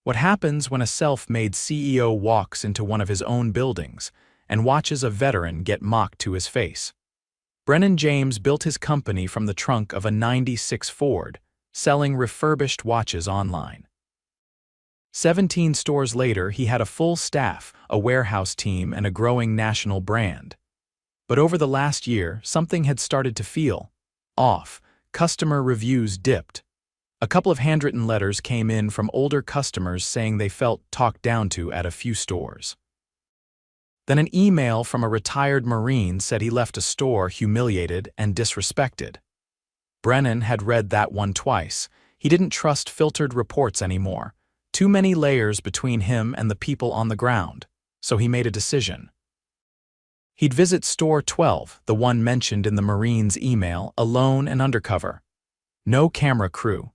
What happens when a self-made CEO walks into one of his own buildings and watches a veteran get mocked to his face? Brennan James built his company from the trunk of a '96 Ford, selling refurbished watches online. 17 stores later, he had a full staff, a warehouse team, and a growing national brand. But over the last year, something had started to feel off. Customer reviews dipped. A couple of handwritten letters came in from older customers saying they felt talked down to at a few stores. Then an email from a retired Marine said he left a store humiliated and disrespected. Brennan had read that one twice. He didn't trust filtered reports anymore. Too many layers between him and the people on the ground. So he made a decision. He'd visit Store 12, the one mentioned in the Marine's email, alone and undercover. No camera crew.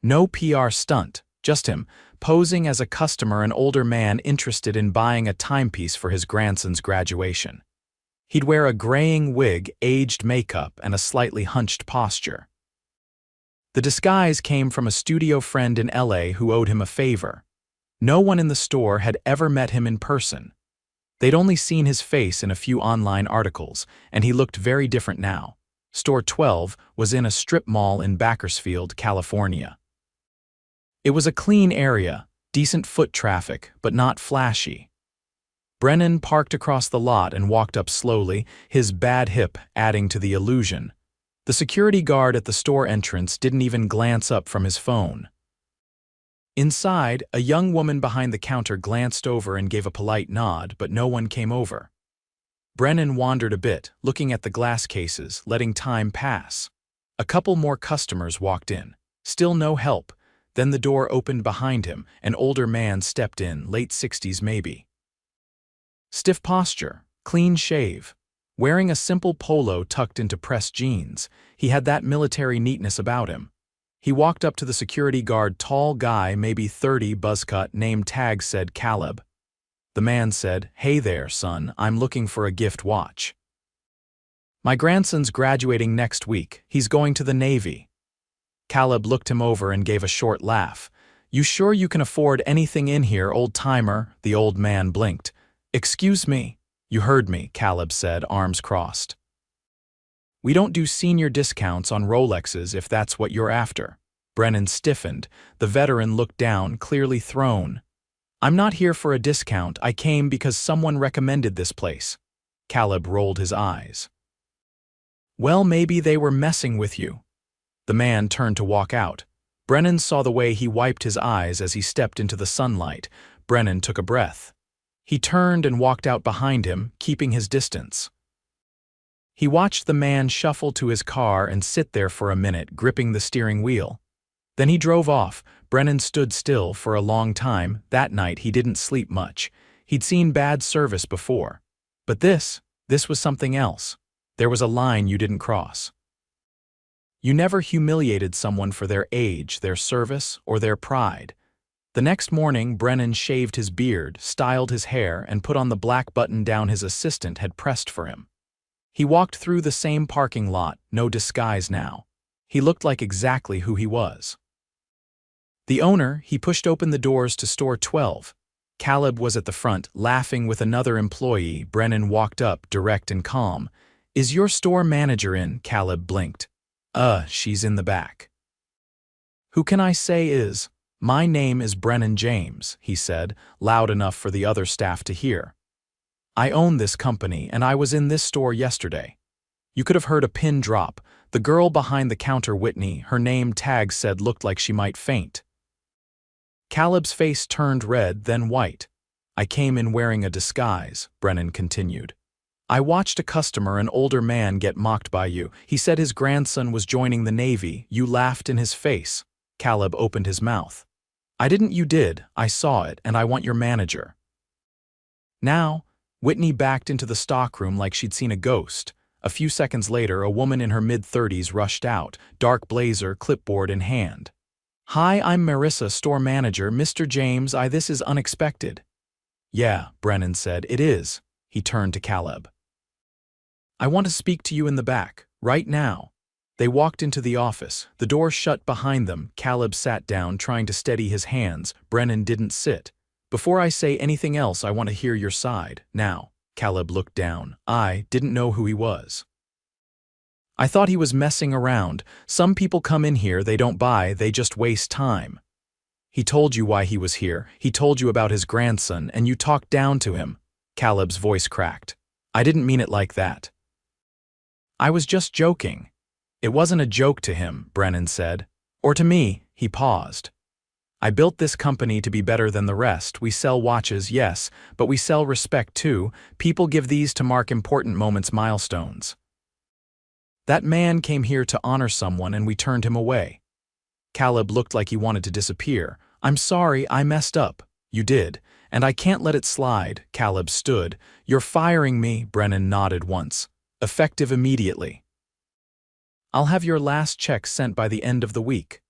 No PR stunt, just him, posing as a customer, an older man interested in buying a timepiece for his grandson's graduation. He'd wear a graying wig, aged makeup, and a slightly hunched posture. The disguise came from a studio friend in LA who owed him a favor. No one in the store had ever met him in person. They'd only seen his face in a few online articles, and he looked very different now. Store 12 was in a strip mall in Bakersfield, California. It was a clean area, decent foot traffic, but not flashy. Brennan parked across the lot and walked up slowly, his bad hip adding to the illusion. The security guard at the store entrance didn't even glance up from his phone. Inside, a young woman behind the counter glanced over and gave a polite nod, but no one came over. Brennan wandered a bit, looking at the glass cases, letting time pass. A couple more customers walked in. Still no help. Then the door opened behind him. An older man stepped in, late 60s maybe. Stiff posture, clean shave. Wearing a simple polo tucked into pressed jeans, he had that military neatness about him. He walked up to the security guard, tall guy, maybe 30, buzzcut, name tag said Caleb. The man said, "Hey there, son, I'm looking for a gift watch. My grandson's graduating next week. He's going to the Navy." Caleb looked him over and gave a short laugh. "You sure you can afford anything in here, old-timer?" The old man blinked. "Excuse me." "You heard me," Caleb said, arms crossed. "We don't do senior discounts on Rolexes if that's what you're after." Brennan stiffened. The veteran looked down, clearly thrown. "I'm not here for a discount. I came because someone recommended this place." Caleb rolled his eyes. "Well, maybe they were messing with you." The man turned to walk out. Brennan saw the way he wiped his eyes as he stepped into the sunlight. Brennan took a breath. He turned and walked out behind him, keeping his distance. He watched the man shuffle to his car and sit there for a minute, gripping the steering wheel. Then he drove off. Brennan stood still for a long time. That night he didn't sleep much. He'd seen bad service before. But this was something else. There was a line you didn't cross. You never humiliated someone for their age, their service, or their pride. The next morning, Brennan shaved his beard, styled his hair, and put on the black button-down his assistant had pressed for him. He walked through the same parking lot, no disguise now. He looked like exactly who he was. The owner, he pushed open the doors to Store 12. Caleb was at the front, laughing with another employee. Brennan walked up, direct and calm. "Is your store manager in?" Caleb blinked. She's in the back." "Who can I say is?" "My name is Brennan James," he said, loud enough for the other staff to hear. "I own this company, and I was in this store yesterday." You could have heard a pin drop. The girl behind the counter, Whitney, her name tag said, looked like she might faint. Caleb's face turned red, then white. "I came in wearing a disguise," Brennan continued. "I watched a customer, an older man, get mocked by you. He said his grandson was joining the Navy. You laughed in his face." Caleb opened his mouth. "I didn't, you did. I saw it, and I want your manager." Now, Whitney backed into the stockroom like she'd seen a ghost. A few seconds later, a woman in her mid-30s rushed out, dark blazer, clipboard in hand. "Hi, I'm Marissa, store manager. Mr. James, this is unexpected." "Yeah," Brennan said, "it is." He turned to Caleb. "I want to speak to you in the back, right now." They walked into the office. The door shut behind them. Caleb sat down, trying to steady his hands. Brennan didn't sit. "Before I say anything else, I want to hear your side. Now." Caleb looked down. "I didn't know who he was. I thought he was messing around. Some people come in here, they don't buy, they just waste time. He told you why he was here. He told you about his grandson, and you talked down to him." Caleb's voice cracked. "I didn't mean it like that. I was just joking." "It wasn't a joke to him," Brennan said. "Or to me." He paused. "I built this company to be better than the rest. We sell watches, yes, but we sell respect too. People give these to mark important moments, milestones. That man came here to honor someone and we turned him away." Caleb looked like he wanted to disappear. "I'm sorry, I messed up." "You did, and I can't let it slide." Caleb stood. "You're firing me," Brennan nodded once. "Effective immediately. I'll have your last check sent by the end of the week."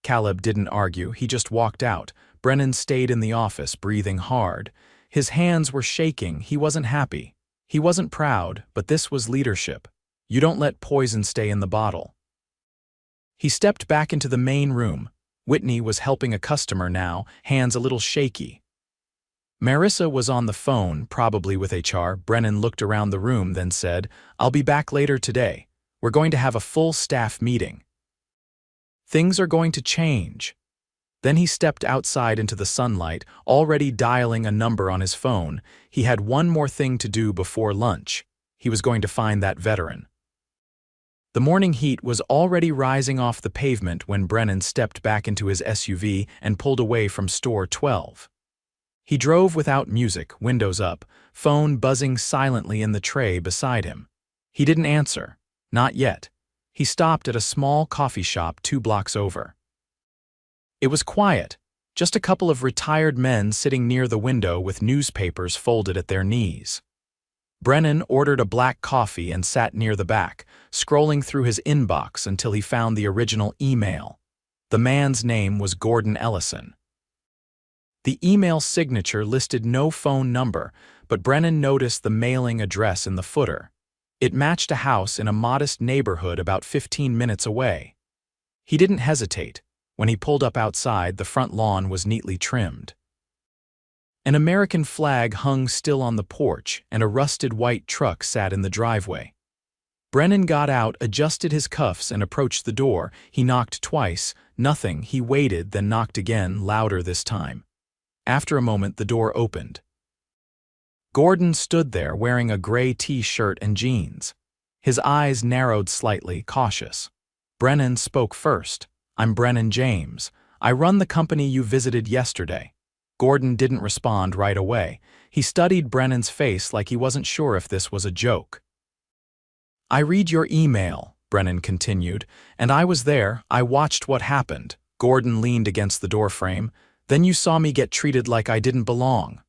Caleb didn't argue, he just walked out. Brennan stayed in the office, breathing hard. His hands were shaking, he wasn't happy. He wasn't proud, but this was leadership. You don't let poison stay in the bottle. He stepped back into the main room. Whitney was helping a customer now, hands a little shaky. Marissa was on the phone, probably with HR. Brennan looked around the room, then said, "I'll be back later today. We're going to have a full staff meeting. Things are going to change." Then he stepped outside into the sunlight, already dialing a number on his phone. He had one more thing to do before lunch. He was going to find that veteran. The morning heat was already rising off the pavement when Brennan stepped back into his SUV and pulled away from store 12. He drove without music, windows up, phone buzzing silently in the tray beside him. He didn't answer. Not yet. He stopped at a small coffee shop 2 blocks over. It was quiet, just a couple of retired men sitting near the window with newspapers folded at their knees. Brennan ordered a black coffee and sat near the back, scrolling through his inbox until he found the original email. The man's name was Gordon Ellison. The email signature listed no phone number, but Brennan noticed the mailing address in the footer. It matched a house in a modest neighborhood about 15 minutes away. He didn't hesitate. When he pulled up outside, the front lawn was neatly trimmed. An American flag hung still on the porch, and a rusted white truck sat in the driveway. Brennan got out, adjusted his cuffs, and approached the door. He knocked twice. Nothing. He waited, then knocked again, louder this time. After a moment, the door opened. Gordon stood there wearing a gray t-shirt and jeans. His eyes narrowed slightly, cautious. Brennan spoke first. "I'm Brennan James. I run the company you visited yesterday." Gordon didn't respond right away. He studied Brennan's face like he wasn't sure if this was a joke. "I read your email," Brennan continued, "and I was there. I watched what happened." Gordon leaned against the doorframe. "Then you saw me get treated like I didn't belong."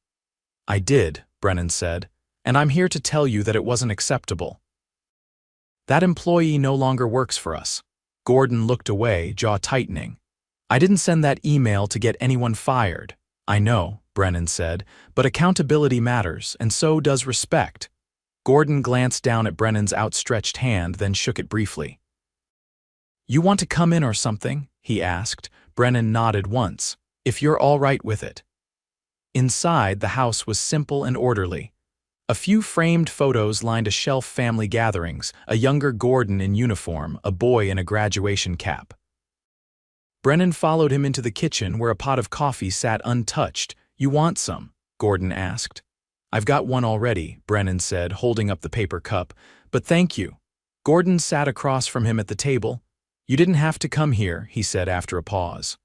"I did," Brennan said, "and I'm here to tell you that it wasn't acceptable. That employee no longer works for us." Gordon looked away, jaw tightening. "I didn't send that email to get anyone fired." "I know," Brennan said, "but accountability matters, and so does respect." Gordon glanced down at Brennan's outstretched hand, then shook it briefly. "You want to come in or something?" he asked. Brennan nodded once. "If you're all right with it." Inside, the house was simple and orderly. A few framed photos lined a shelf. Family gatherings, a younger Gordon in uniform, a boy in a graduation cap. Brennan followed him into the kitchen where a pot of coffee sat untouched. "You want some?" Gordon asked. "I've got one already," Brennan said, holding up the paper cup. "But thank you." Gordon sat across from him at the table. "You didn't have to come here," he said after a pause.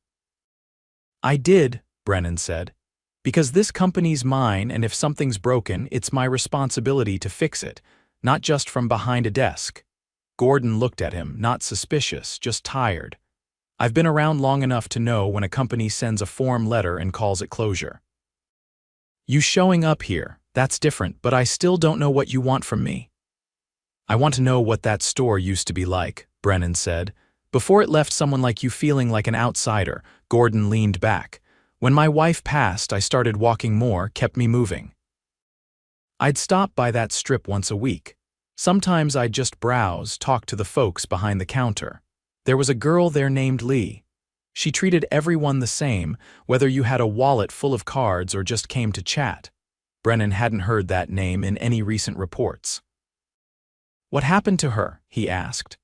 "I did," Brennan said. "Because this company's mine, and if something's broken, it's my responsibility to fix it, not just from behind a desk." Gordon looked at him, not suspicious, just tired. "I've been around long enough to know when a company sends a form letter and calls it closure. You showing up here, that's different, but I still don't know what you want from me." "I want to know what that store used to be like," Brennan said. "Before it left someone like you feeling like an outsider." Gordon leaned back. "When my wife passed, I started walking more, kept me moving. I'd stop by that strip once a week. Sometimes I'd just browse, talk to the folks behind the counter. There was a girl there named Lee. She treated everyone the same, whether you had a wallet full of cards or just came to chat. Brennan hadn't heard that name in any recent reports. "What happened to her?" he asked.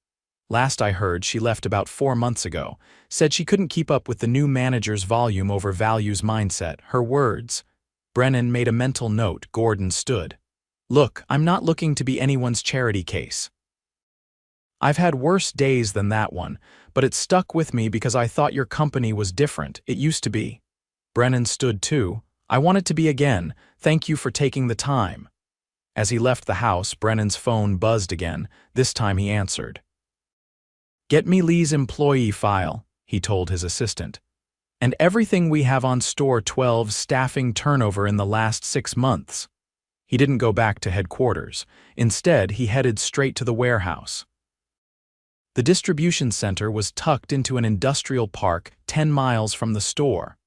"Last I heard, she left about 4 months ago. Said she couldn't keep up with the new manager's volume over values mindset. Her words." Brennan made a mental note. Gordon stood. "Look, I'm not looking to be anyone's charity case. I've had worse days than that one, but it stuck with me because I thought your company was different. It used to be." Brennan stood too. "I want it to be again. Thank you for taking the time." As he left the house, Brennan's phone buzzed again. This time he answered. "Get me Lee's employee file," he told his assistant. "And everything we have on Store 12's staffing turnover in the last 6 months. He didn't go back to headquarters. Instead, he headed straight to the warehouse. The distribution center was tucked into an industrial park 10 miles from the store.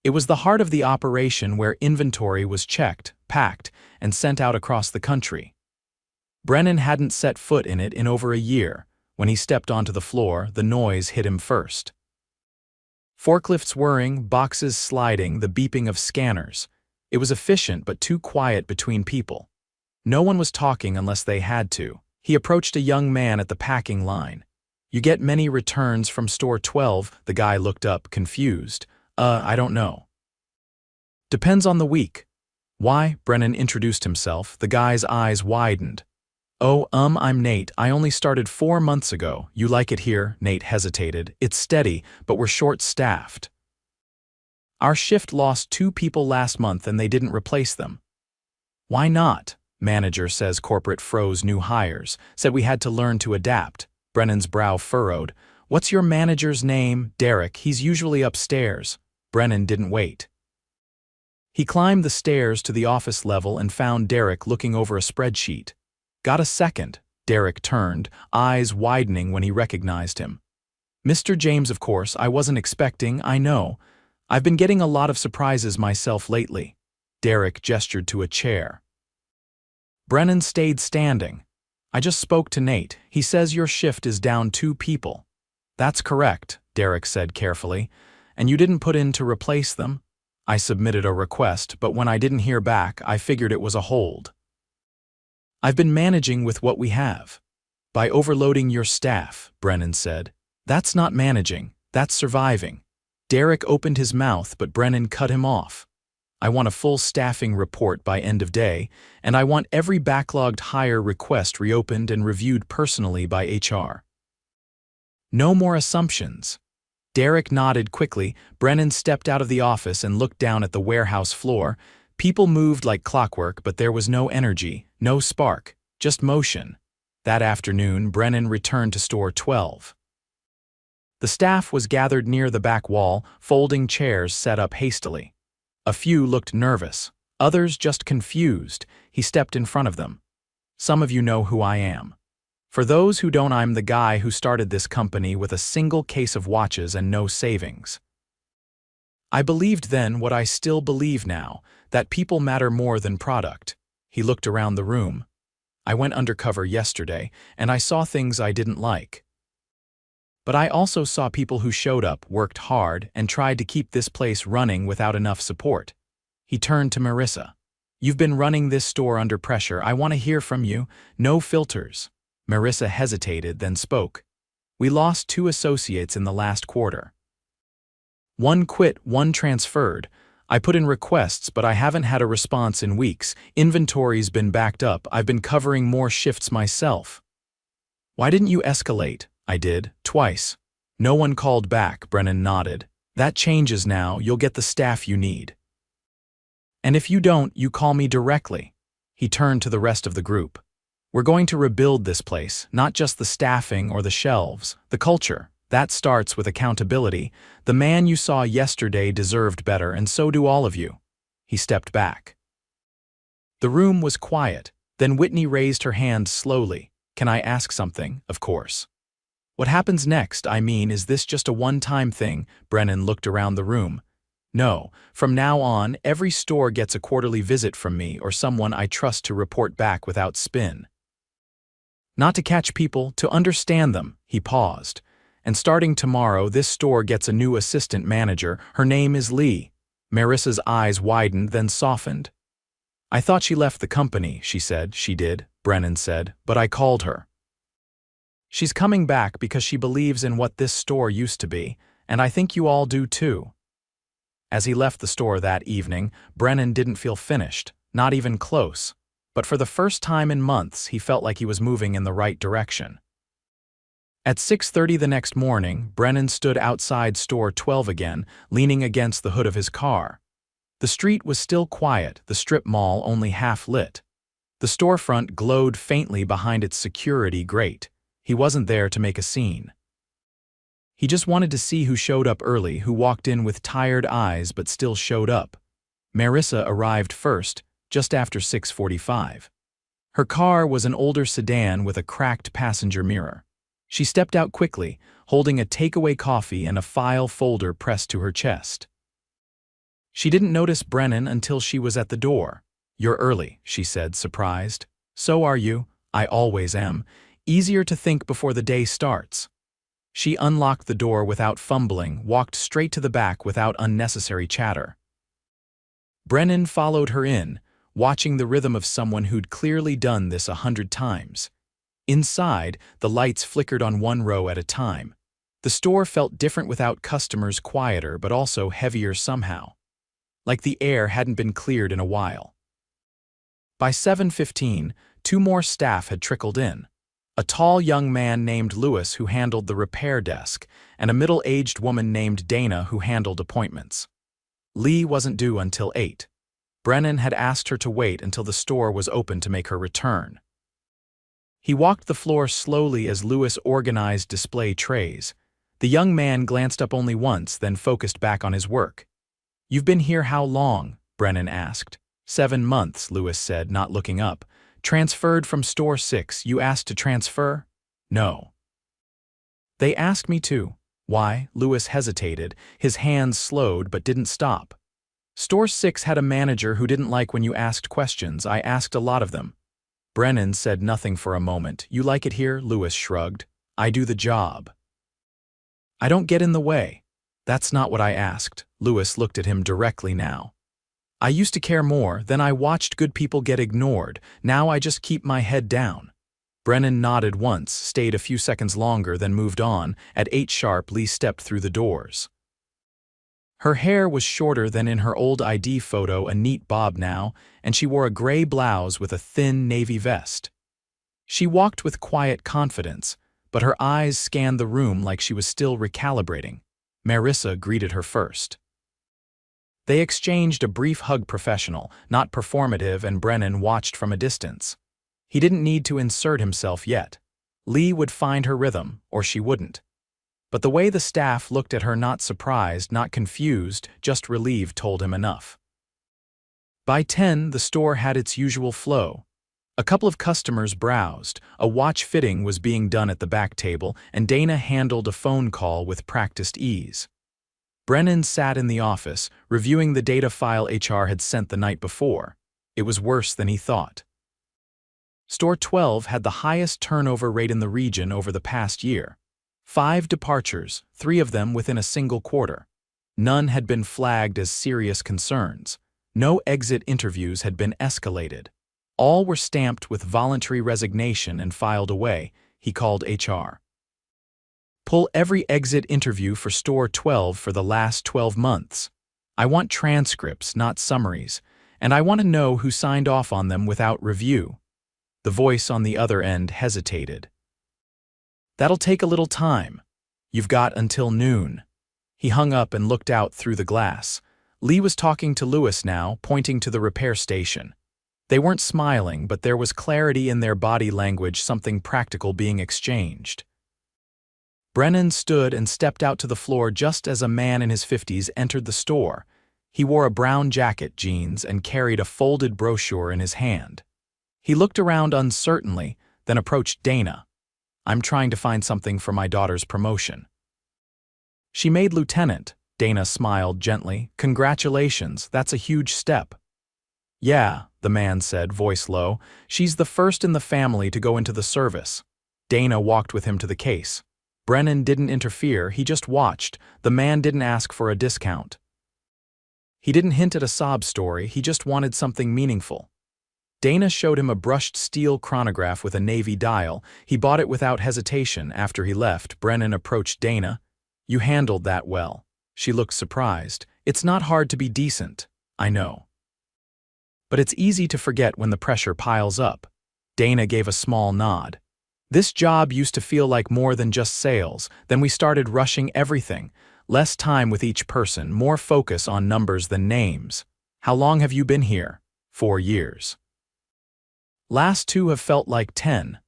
It was the heart of the operation where inventory was checked, packed, and sent out across the country. Brennan hadn't set foot in it in over a year. When he stepped onto the floor, the noise hit him first. Forklifts whirring, boxes sliding, the beeping of scanners. It was efficient but too quiet between people. No one was talking unless they had to. He approached a young man at the packing line. "You get many returns from Store 12, the guy looked up, confused. I don't know." "Depends on the week." "Why?" Brennan introduced himself. The guy's eyes widened. I'm Nate. I only started 4 months ago. You like it here?" Nate hesitated. "It's steady, but we're short-staffed. Our shift lost 2 people last month and they didn't replace them." "Why not?" Manager says corporate froze new hires, said we had to learn to adapt. Brennan's brow furrowed. "What's your manager's name?" "Derek. He's usually upstairs." Brennan didn't wait. He climbed the stairs to the office level and found Derek looking over a spreadsheet. "Got a second?" Derek turned, eyes widening when he recognized him. "Mr. James, of course. I wasn't expecting, I know. I've been getting a lot of surprises myself lately." Derek gestured to a chair. Brennan stayed standing. "I just spoke to Nate. He says your shift is down 2 people. "That's correct," Derek said carefully. "And you didn't put in to replace them?" "I submitted a request, but when I didn't hear back, I figured it was a hold." "I've been managing with what we have." "By overloading your staff," Brennan said. "That's not managing, that's surviving." Derek opened his mouth, but Brennan cut him off. "I want a full staffing report by end of day, and I want every backlogged hire request reopened and reviewed personally by HR. No more assumptions." Derek nodded quickly. Brennan stepped out of the office and looked down at the warehouse floor. People moved like clockwork, but there was no energy, no spark, just motion. That afternoon, Brennan returned to Store 12. The staff was gathered near the back wall, folding chairs set up hastily. A few looked nervous, others just confused. He stepped in front of them. "Some of you know who I am. For those who don't, I'm the guy who started this company with a single case of watches and no savings. I believed then what I still believe now, that people matter more than product." He looked around the room. "I went undercover yesterday, and I saw things I didn't like. But I also saw people who showed up, worked hard, and tried to keep this place running without enough support." He turned to Marissa. "You've been running this store under pressure. I want to hear from you. No filters." Marissa hesitated, then spoke. "We lost 2 associates in the last quarter. 1 quit, 1 transferred. I put in requests, but I haven't had a response in weeks. Inventory's been backed up. I've been covering more shifts myself." "Why didn't you escalate?" "I did, twice. No one called back," Brennan nodded. "That changes now. You'll get the staff you need. And if you don't, you call me directly." He turned to the rest of the group. "We're going to rebuild this place, not just the staffing or the shelves, the culture. That starts with accountability. The man you saw yesterday deserved better, and so do all of you." He stepped back. The room was quiet. Then Whitney raised her hand slowly. "Can I ask something?" "Of course." "What happens next? I mean, is this just a one-time thing?" Brennan looked around the room. "No. From now on, every store gets a quarterly visit from me or someone I trust to report back without spin." Not to catch people, to understand them, he paused. And starting tomorrow, this store gets a new assistant manager. Her name is Lee. Marissa's eyes widened, then softened. I thought she left the company, she said. She did, Brennan said, but I called her. She's coming back because she believes in what this store used to be, and I think you all do too. As he left the store that evening, Brennan didn't feel finished, not even close, but for the first time in months he felt like he was moving in the right direction. At 6:30 the next morning, Brennan stood outside store 12 again, leaning against the hood of his car. The street was still quiet, the strip mall only half lit. The storefront glowed faintly behind its security grate. He wasn't there to make a scene. He just wanted to see who showed up early, who walked in with tired eyes but still showed up. Marissa arrived first, just after 6:45. Her car was an older sedan with a cracked passenger mirror. She stepped out quickly, holding a takeaway coffee and a file folder pressed to her chest. She didn't notice Brennan until she was at the door. You're early, she said, surprised. So are you. I always am. Easier to think before the day starts. She unlocked the door without fumbling, walked straight to the back without unnecessary chatter. Brennan followed her in, watching the rhythm of someone who'd clearly done this 100 times. Inside, the lights flickered on one row at a time. The store felt different without customers, quieter but also heavier somehow. Like the air hadn't been cleared in a while. By 7:15, 2 more staff had trickled in. A tall young man named Louis who handled the repair desk, and a middle-aged woman named Dana who handled appointments. Lee wasn't due until 8. Brennan had asked her to wait until the store was open to make her return. He walked the floor slowly as Louis organized display trays. The young man glanced up only once, then focused back on his work. You've been here how long? Brennan asked. 7 months, Louis said, not looking up. Transferred from store 6. You asked to transfer? No. They asked me to. Why? Louis hesitated. His hands slowed but didn't stop. Store 6 had a manager who didn't like when you asked questions. I asked a lot of them. Brennan said nothing for a moment. You like it here? Louis shrugged. I do the job. I don't get in the way. That's not what I asked. Louis looked at him directly now. I used to care more, then I watched good people get ignored. Now I just keep my head down. Brennan nodded once, stayed a few seconds longer, then moved on. At 8 sharp, Lee stepped through the doors. Her hair was shorter than in her old ID photo, a neat bob now, and she wore a gray blouse with a thin navy vest. She walked with quiet confidence, but her eyes scanned the room like she was still recalibrating. Marissa greeted her first. They exchanged a brief hug, professional, not performative, and Brennan watched from a distance. He didn't need to insert himself yet. Lee would find her rhythm, or she wouldn't. But the way the staff looked at her, not surprised, not confused, just relieved, told him enough. By 10, the store had its usual flow. A couple of customers browsed, a watch fitting was being done at the back table, and Dana handled a phone call with practiced ease. Brennan sat in the office, reviewing the data file HR had sent the night before. It was worse than he thought. Store 12 had the highest turnover rate in the region over the past year. 5 departures, 3 of them within a single quarter. None had been flagged as serious concerns. No exit interviews had been escalated. All were stamped with voluntary resignation and filed away. He called HR. Pull every exit interview for Store 12 for the last 12 months. I want transcripts, not summaries, and I want to know who signed off on them without review. The voice on the other end hesitated. That'll take a little time. You've got until noon. He hung up and looked out through the glass. Lee was talking to Louis now, pointing to the repair station. They weren't smiling, but there was clarity in their body language, something practical being exchanged. Brennan stood and stepped out to the floor just as a man in his 50s entered the store. He wore a brown jacket, jeans, and carried a folded brochure in his hand. He looked around uncertainly, then approached Dana. I'm trying to find something for my daughter's promotion. She made lieutenant. Dana smiled gently. Congratulations, that's a huge step. Yeah, the man said, voice low. She's the first in the family to go into the service. Dana walked with him to the case. Brennan didn't interfere, he just watched. The man didn't ask for a discount. He didn't hint at a sob story, he just wanted something meaningful. Dana showed him a brushed steel chronograph with a navy dial. He bought it without hesitation. After he left, Brennan approached Dana. "You handled that well." She looked surprised. "It's not hard to be decent, I know. But it's easy to forget when the pressure piles up." Dana gave a small nod. "This job used to feel like more than just sales. Then we started rushing everything. Less time with each person, more focus on numbers than names. How long have you been here?" 4 years. "Last 2 have felt like 10.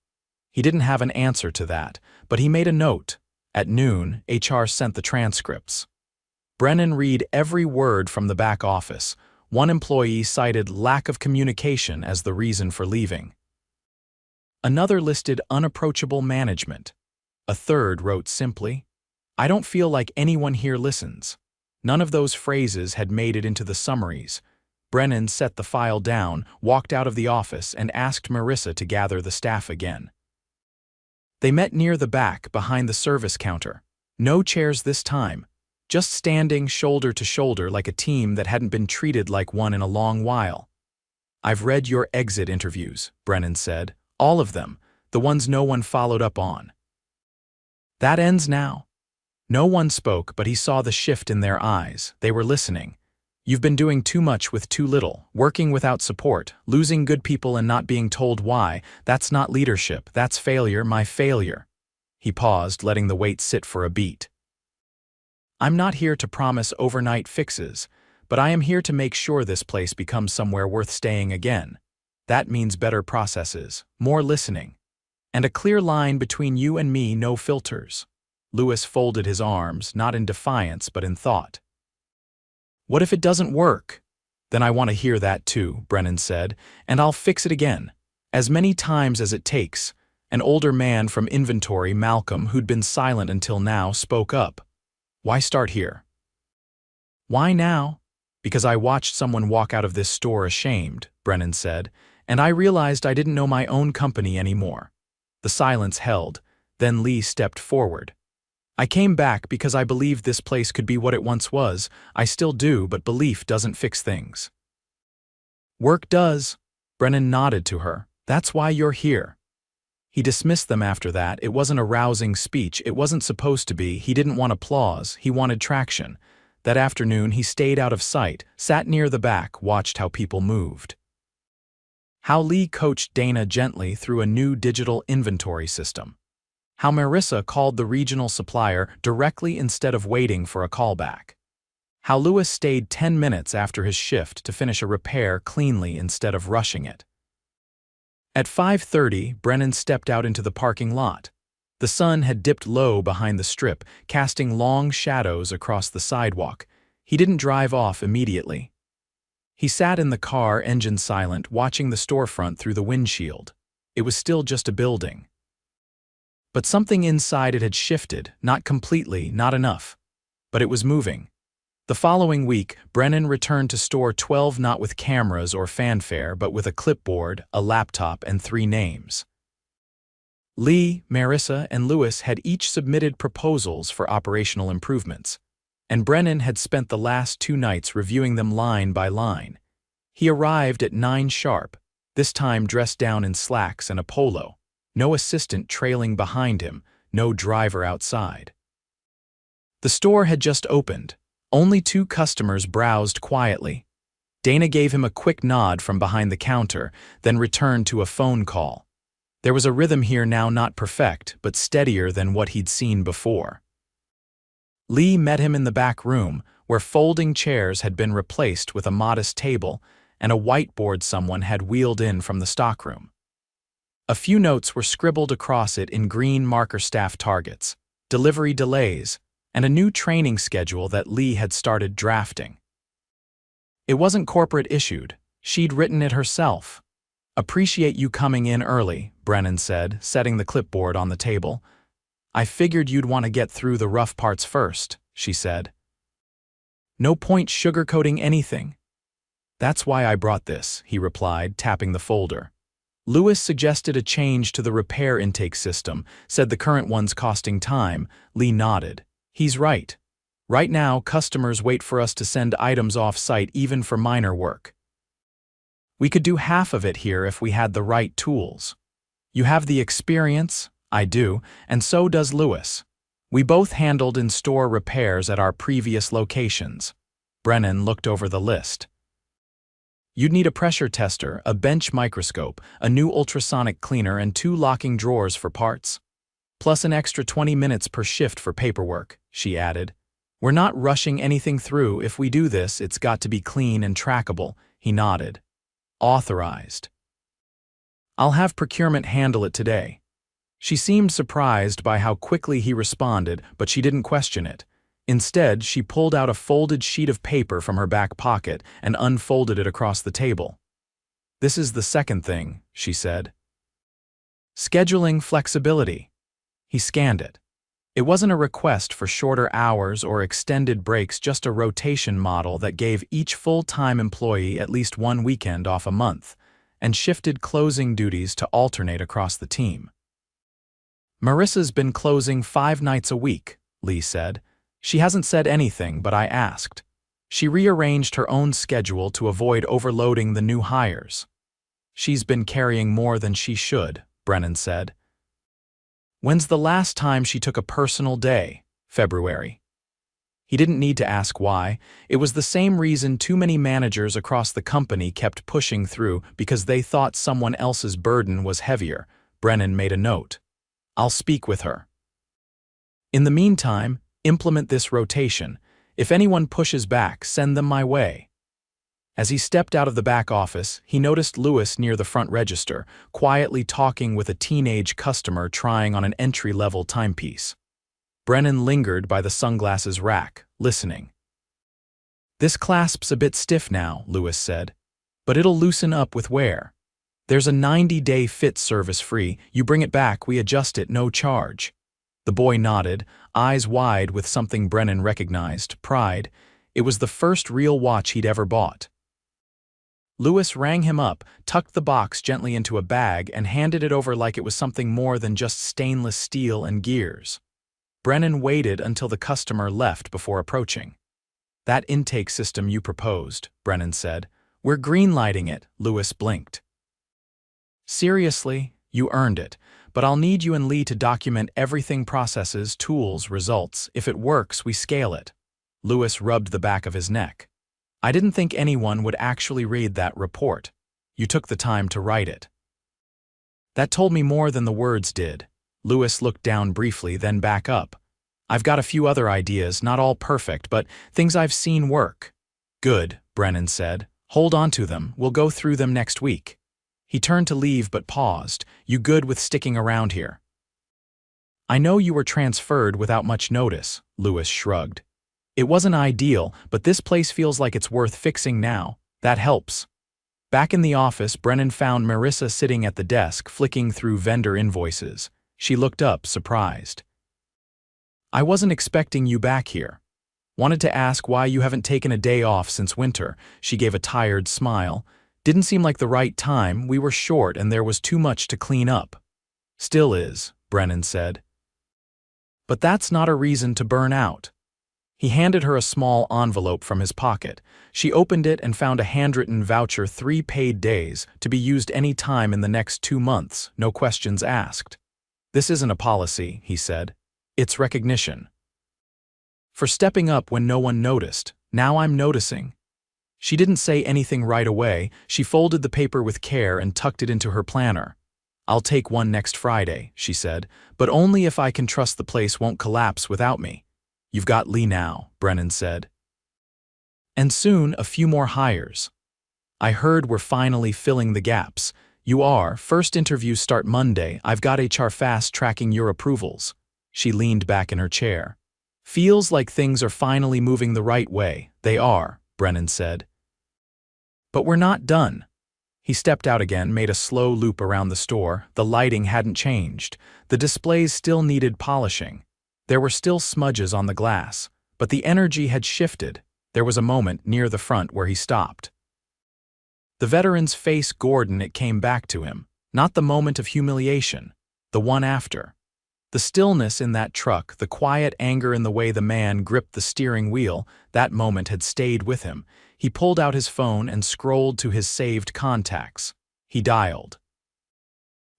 He didn't have an answer to that, but he made a note. At noon, HR sent the transcripts. Brennan read every word from the back office. One employee cited lack of communication as the reason for leaving. Another listed unapproachable management. A third wrote simply, "I don't feel like anyone here listens." None of those phrases had made it into the summaries. Brennan set the file down, walked out of the office, and asked Marissa to gather the staff again. They met near the back, behind the service counter. No chairs this time, just standing shoulder to shoulder like a team that hadn't been treated like one in a long while. "I've read your exit interviews," Brennan said. "All of them, the ones no one followed up on." "That ends now." No one spoke, but he saw the shift in their eyes. They were listening. "You've been doing too much with too little, working without support, losing good people and not being told why. That's not leadership, that's failure, my failure." He paused, letting the weight sit for a beat. "I'm not here to promise overnight fixes, but I am here to make sure this place becomes somewhere worth staying again. That means better processes, more listening, and a clear line between you and me, no filters." Lewis folded his arms, not in defiance but in thought. "What if it doesn't work?" "Then I want to hear that too," Brennan said, "and I'll fix it again. As many times as it takes." An older man from inventory, Malcolm, who'd been silent until now, spoke up. "Why start here?" "Why now?" "Because I watched someone walk out of this store ashamed," Brennan said, "and I realized I didn't know my own company anymore." The silence held. Then Lee stepped forward. "I came back because I believed this place could be what it once was. I still do, but belief doesn't fix things." "Work does." Brennan nodded to her. "That's why you're here." He dismissed them after that. It wasn't a rousing speech. It wasn't supposed to be. He didn't want applause. He wanted traction. That afternoon, he stayed out of sight, sat near the back, watched how people moved. How Lee coached Dana gently through a new digital inventory system. How Marissa called the regional supplier directly instead of waiting for a callback. How Lewis stayed 10 minutes after his shift to finish a repair cleanly instead of rushing it. At 5:30, Brennan stepped out into the parking lot. The sun had dipped low behind the strip, casting long shadows across the sidewalk. He didn't drive off immediately. He sat in the car, engine silent, watching the storefront through the windshield. It was still just a building. But something inside it had shifted, not completely, not enough. But it was moving. The following week, Brennan returned to store 12, not with cameras or fanfare, but with a clipboard, a laptop, and 3 names. Lee, Marissa, and Lewis had each submitted proposals for operational improvements, and Brennan had spent the last 2 nights reviewing them line by line. He arrived at 9 sharp, this time dressed down in slacks and a polo. No assistant trailing behind him, no driver outside. The store had just opened. Only 2 customers browsed quietly. Dana gave him a quick nod from behind the counter, then returned to a phone call. There was a rhythm here now, not perfect, but steadier than what he'd seen before. Lee met him in the back room, where folding chairs had been replaced with a modest table and a whiteboard someone had wheeled in from the stockroom. A few notes were scribbled across it in green marker staff targets, delivery delays, and a new training schedule that Lee had started drafting. It wasn't corporate issued. She'd written it herself. "Appreciate you coming in early," Brennan said, setting the clipboard on the table. "I figured you'd want to get through the rough parts first," she said. "No point sugarcoating anything." "That's why I brought this," he replied, tapping the folder. Lewis suggested a change to the repair intake system, said the current one's costing time. Lee nodded. He's right. Right now, customers wait for us to send items off-site even for minor work. We could do half of it here if we had the right tools. You have the experience, I do, and so does Lewis. We both handled in-store repairs at our previous locations. Brennan looked over the list. You'd need a pressure tester, a bench microscope, a new ultrasonic cleaner, and 2 locking drawers for parts. Plus an extra 20 minutes per shift for paperwork, she added. We're not rushing anything through. If we do this, it's got to be clean and trackable. He nodded. Authorized. I'll have procurement handle it today. She seemed surprised by how quickly he responded, but she didn't question it. Instead, she pulled out a folded sheet of paper from her back pocket and unfolded it across the table. This is the second thing, she said. Scheduling flexibility. He scanned it. It wasn't a request for shorter hours or extended breaks, just a rotation model that gave each full-time employee at least 1 weekend off a month, and shifted closing duties to alternate across the team. Marissa's been closing 5 nights a week, Lee said. She hasn't said anything, but I asked. She rearranged her own schedule to avoid overloading the new hires. She's been carrying more than she should, Brennan said. When's the last time she took a personal day? February. He didn't need to ask why. It was the same reason too many managers across the company kept pushing through, because they thought someone else's burden was heavier. Brennan made a note. I'll speak with her. In the meantime, implement this rotation. If anyone pushes back, send them my way. As he stepped out of the back office, he noticed Lewis near the front register, quietly talking with a teenage customer trying on an entry-level timepiece. Brennan lingered by the sunglasses rack, listening. This clasp's a bit stiff now, Lewis said, but it'll loosen up with wear. There's a 90-day fit service free. You bring it back, we adjust it, no charge. The boy nodded, eyes wide with something Brennan recognized, pride. It was the first real watch he'd ever bought. Lewis rang him up, tucked the box gently into a bag, and handed it over like it was something more than just stainless steel and gears. Brennan waited until the customer left before approaching. That intake system you proposed, Brennan said. We're greenlighting it, Lewis blinked. Seriously, you earned it, but I'll need you and Lee to document everything: processes, tools, results. If it works, we scale it. Lewis rubbed the back of his neck. I didn't think anyone would actually read that report. You took the time to write it. That told me more than the words did. Lewis looked down briefly, then back up. I've got a few other ideas, not all perfect, but things I've seen work. Good, Brennan said. Hold on to them. We'll go through them next week. He turned to leave but paused. You good with sticking around here? I know you were transferred without much notice, Lewis shrugged. It wasn't ideal, but this place feels like it's worth fixing now. That helps. Back in the office, Brennan found Marissa sitting at the desk, flicking through vendor invoices. She looked up, surprised. I wasn't expecting you back here. Wanted to ask why you haven't taken a day off since winter. She gave a tired smile. Didn't seem like the right time. We were short and there was too much to clean up. Still is, Brennan said. But that's not a reason to burn out. He handed her a small envelope from his pocket. She opened it and found a handwritten voucher, 3 paid days, to be used any time in the next 2 months, no questions asked. This isn't a policy, he said. It's recognition. For stepping up when no one noticed. Now I'm noticing. She didn't say anything right away. She folded the paper with care and tucked it into her planner. I'll take one next Friday, she said, but only if I can trust the place won't collapse without me. You've got Lee now, Brennan said. And soon a few more hires. I heard we're finally filling the gaps. You are. First interviews start Monday. I've got HR fast-tracking your approvals. She leaned back in her chair. Feels like things are finally moving the right way. They are, Brennan said. But we're not done. He stepped out again, made a slow loop around the store. The lighting hadn't changed. The displays still needed polishing. There were still smudges on the glass, but the energy had shifted. There was a moment near the front where he stopped. The veteran's face, Gordon, it came back to him. Not the moment of humiliation, the one after. The stillness in that truck, the quiet anger in the way the man gripped the steering wheel, that moment had stayed with him. He pulled out his phone and scrolled to his saved contacts. He dialed.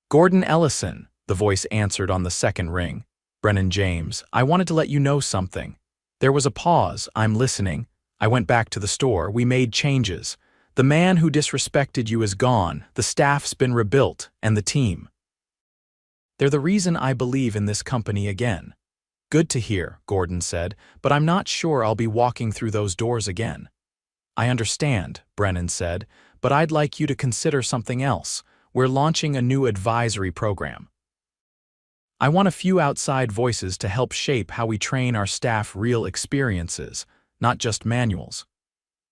"Gordon Ellison," the voice answered on the second ring. "Brennan James, I wanted to let you know something." There was a pause. "I'm listening." "I went back to the store. We made changes. The man who disrespected you is gone, the staff's been rebuilt, and the team. They're the reason I believe in this company again." "Good to hear," Gordon said, "but I'm not sure I'll be walking through those doors again." "I understand," Brennan said, "but I'd like you to consider something else. We're launching a new advisory program. I want a few outside voices to help shape how we train our staff real experiences, not just manuals.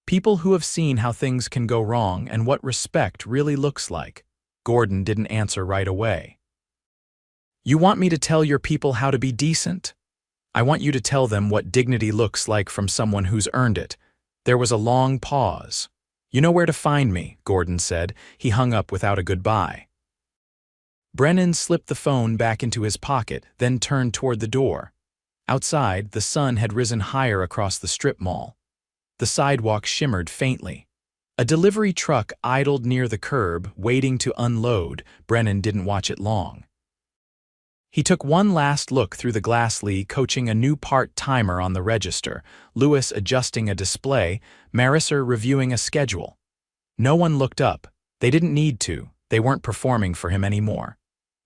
People who have seen how things can go wrong and what respect really looks like." Gordon didn't answer right away. "You want me to tell your people how to be decent?" "I want you to tell them what dignity looks like from someone who's earned it." There was a long pause. "You know where to find me," Gordon said. He hung up without a goodbye. Brennan slipped the phone back into his pocket, then turned toward the door. Outside, the sun had risen higher across the strip mall. The sidewalk shimmered faintly. A delivery truck idled near the curb, waiting to unload. Brennan didn't watch it long. He took one last look through the glass, Lee coaching a new part timer on the register, Lewis adjusting a display, Marisser reviewing a schedule. No one looked up. They didn't need to. They weren't performing for him anymore.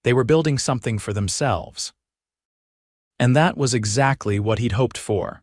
They were building something for themselves. And that was exactly what he'd hoped for.